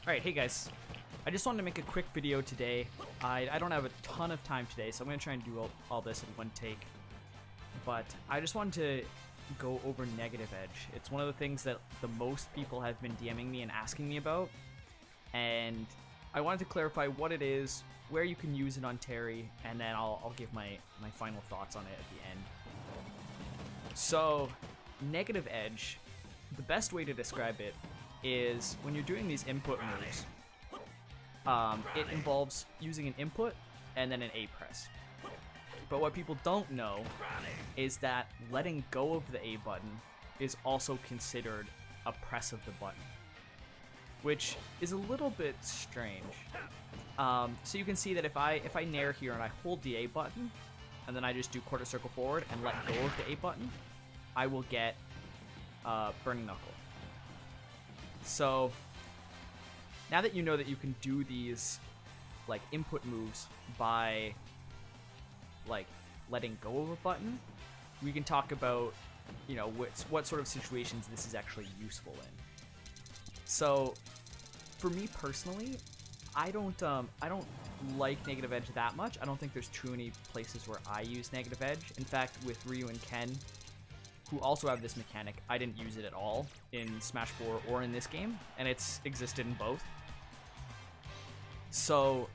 Alright, hey guys. I just wanted to make a quick video today. I don't have a ton of time today, so I'm going to try and do all this in one take. But I just wanted to go over Negative Edge. It's one of the things that the most people have been DMing me and asking me about. And I wanted to clarify what it is, where you can use it on Terry, and then I'll give my final thoughts on it at the end. So, Negative Edge, the best way to describe it is when you're doing these input moves, it involves using an input and then an A press. But what people don't know is that letting go of the A button is also considered a press of the button, which is a little bit strange. So you can see that if I nair here and I hold the A button, and then I just do quarter circle forward and let go of the A button, I will get Burning Knuckle. So now that you know that you can do these like input moves by like letting go of a button, we can talk about, you know, what sort of situations this is actually useful in. So for me personally, I don't like Negative Edge that much. I don't think there's too many places where I use Negative Edge. In fact, with Ryu and Ken, who also have this mechanic, I didn't use it at all in Smash 4 or in this game, and it's existed in both. So,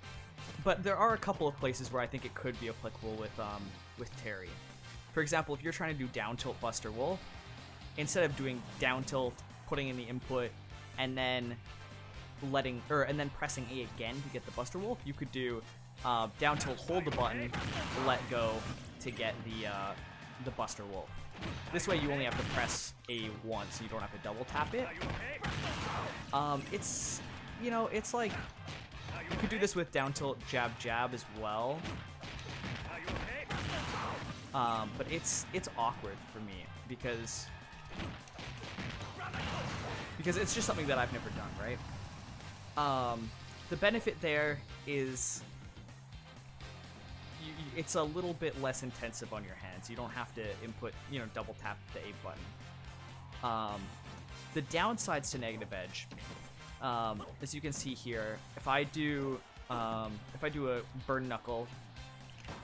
but there are a couple of places where I think it could be applicable with Terry. For example, if you're trying to do down tilt Buster Wolf, instead of doing down tilt, putting in the input, and then pressing A again to get the Buster Wolf, you could do down tilt, hold the button, let go to get the Buster Wolf. This way you only have to press A once, so you don't have to double tap it. It's, you know, it's like, you could do this with down tilt jab jab as well. But it's awkward for me because it's just something that I've never done, right? The benefit there is it's a little bit less intensive on your hands. You don't have to input, you know, double tap the A button. The downsides to Negative Edge, as you can see here, if I do a Burn Knuckle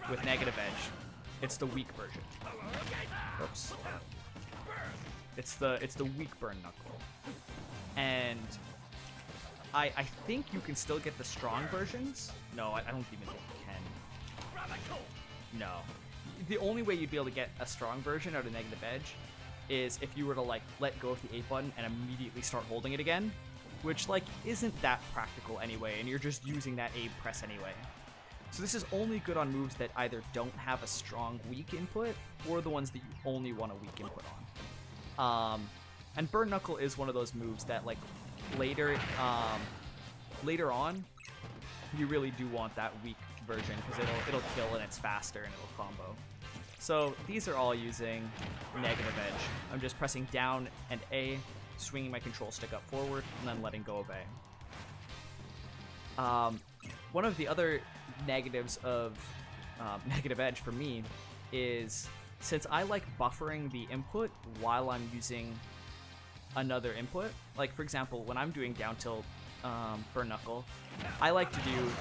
with Negative Edge, it's the weak version. Oops. It's the weak Burn Knuckle, and I think you can still get the strong versions. No, I don't even think you can. No. The only way you'd be able to get a strong version out of Negative Edge is if you were to like let go of the A button and immediately start holding it again, which like isn't that practical anyway, and you're just using that A press anyway. So this is only good on moves that either don't have a strong weak input or the ones that you only want a weak input on. And Burn Knuckle is one of those moves that like later on you really do want that weak version because it'll kill and it's faster and it'll combo. So these are all using Negative Edge. I'm just pressing down and A, swinging my control stick up forward, and then letting go of A. One of the other negatives of Negative Edge for me is, since I like buffering the input while I'm using another input, like for example when I'm doing down tilt Burn Knuckle, I like to do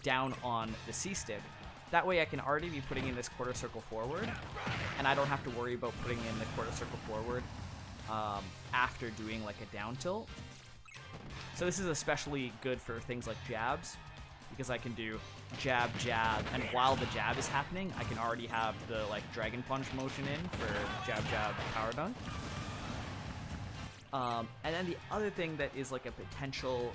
down on the C stick. That way I can already be putting in this quarter circle forward, and I don't have to worry about putting in the quarter circle forward after doing like a down tilt. So this is especially good for things like jabs, because I can do jab jab, and while the jab is happening I can already have the like dragon punch motion in for jab jab power dunk. And then the other thing that is like a potential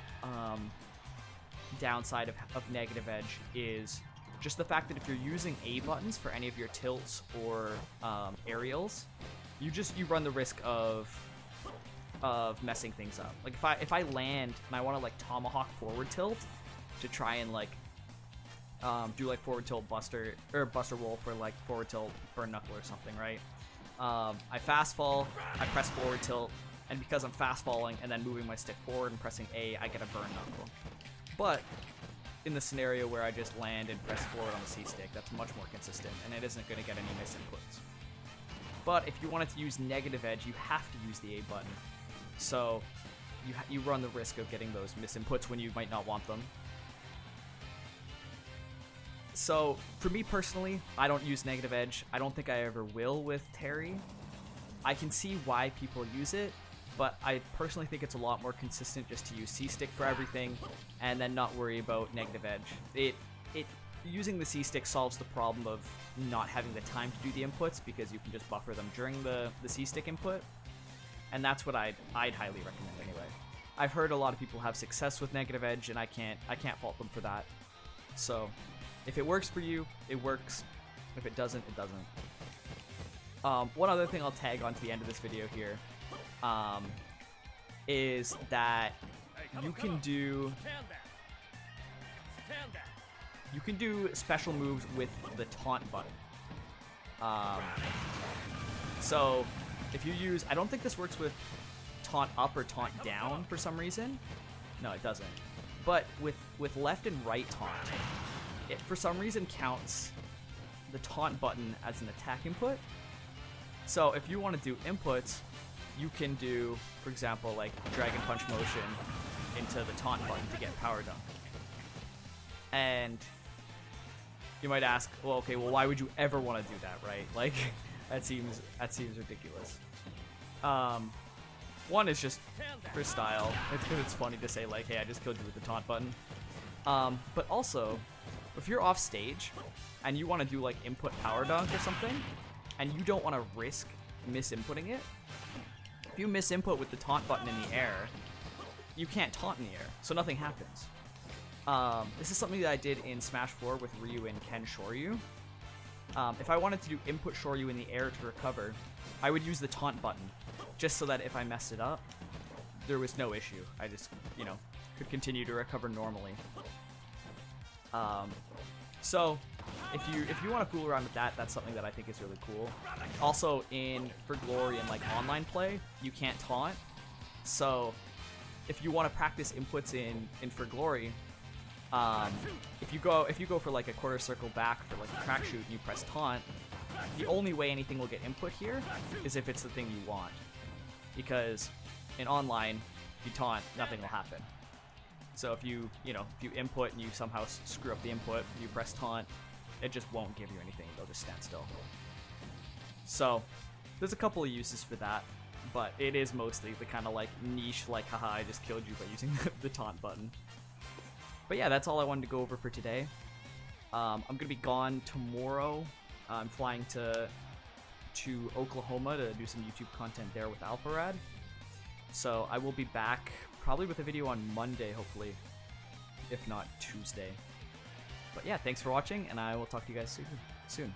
downside of Negative Edge is just the fact that if you're using A buttons for any of your tilts or aerials, you run the risk of messing things up. Like if I land and I want to like tomahawk forward tilt to try and like do like forward tilt Buster Wolf or like forward tilt Burn Knuckle or something, right? I fast fall, I press forward tilt, and because I'm fast falling and then moving my stick forward and pressing A, I get a Burn Knuckle. But in the scenario where I just land and press forward on the C stick, that's much more consistent, and it isn't going to get any misinputs. But if you wanted to use Negative Edge, you have to use the A button. So you run the risk of getting those misinputs when you might not want them. So for me personally, I don't use negative edge. I don't think I ever will with Terry. I can see why people use it, but I personally think it's a lot more consistent just to use C-Stick for everything and then not worry about negative edge. Using the C-Stick solves the problem of not having the time to do the inputs because you can just buffer them during the C-Stick input, and that's what I'd highly recommend anyway. I've heard a lot of people have success with negative edge, and I can't fault them for that. So if it works for you, it works. If it doesn't, it doesn't. One other thing I'll tag onto the end of this video here is that you can do special moves with the taunt button. So if you use, I don't think this works with taunt up or taunt down for some reason. No, it doesn't. But with left and right taunt, it for some reason counts the taunt button as an attack input. So if you want to do inputs, you can do, for example, like Dragon Punch motion into the taunt button to get power dunk. And you might ask, well, okay, well, why would you ever want to do that, right? Like, that seems ridiculous. One is just for style. It's because it's funny to say, like, hey, I just killed you with the taunt button. But also, if you're off stage and you want to do like input power dunk or something, and you don't want to risk misinputting it, if you misinput with the taunt button in the air, you can't taunt in the air, so nothing happens. This is something that I did in Smash 4 with Ryu and Ken Shoryu. If I wanted to do input Shoryu in the air to recover, I would use the taunt button, just so that if I messed it up, there was no issue. I just, could continue to recover normally. So if you want to fool around with that, that's something that I think is really cool. Also, for Glory and like online play, you can't taunt. So if you want to practice inputs in for Glory, if you go for like a quarter circle back for like a track shoot and you press taunt, the only way anything will get input here is if it's the thing you want. Because in online, if you taunt, nothing will happen. So if you input and you somehow screw up the input, you press taunt, it just won't give you anything. They'll just stand still. So there's a couple of uses for that, but it is mostly the kind of like niche, like, haha, I just killed you by using the taunt button. But yeah, that's all I wanted to go over for today. I'm going to be gone tomorrow. I'm flying to Oklahoma to do some YouTube content there with Alpharad. So I will be back probably with a video on Monday, hopefully, if not Tuesday. But yeah, thanks for watching, and I will talk to you guys soon.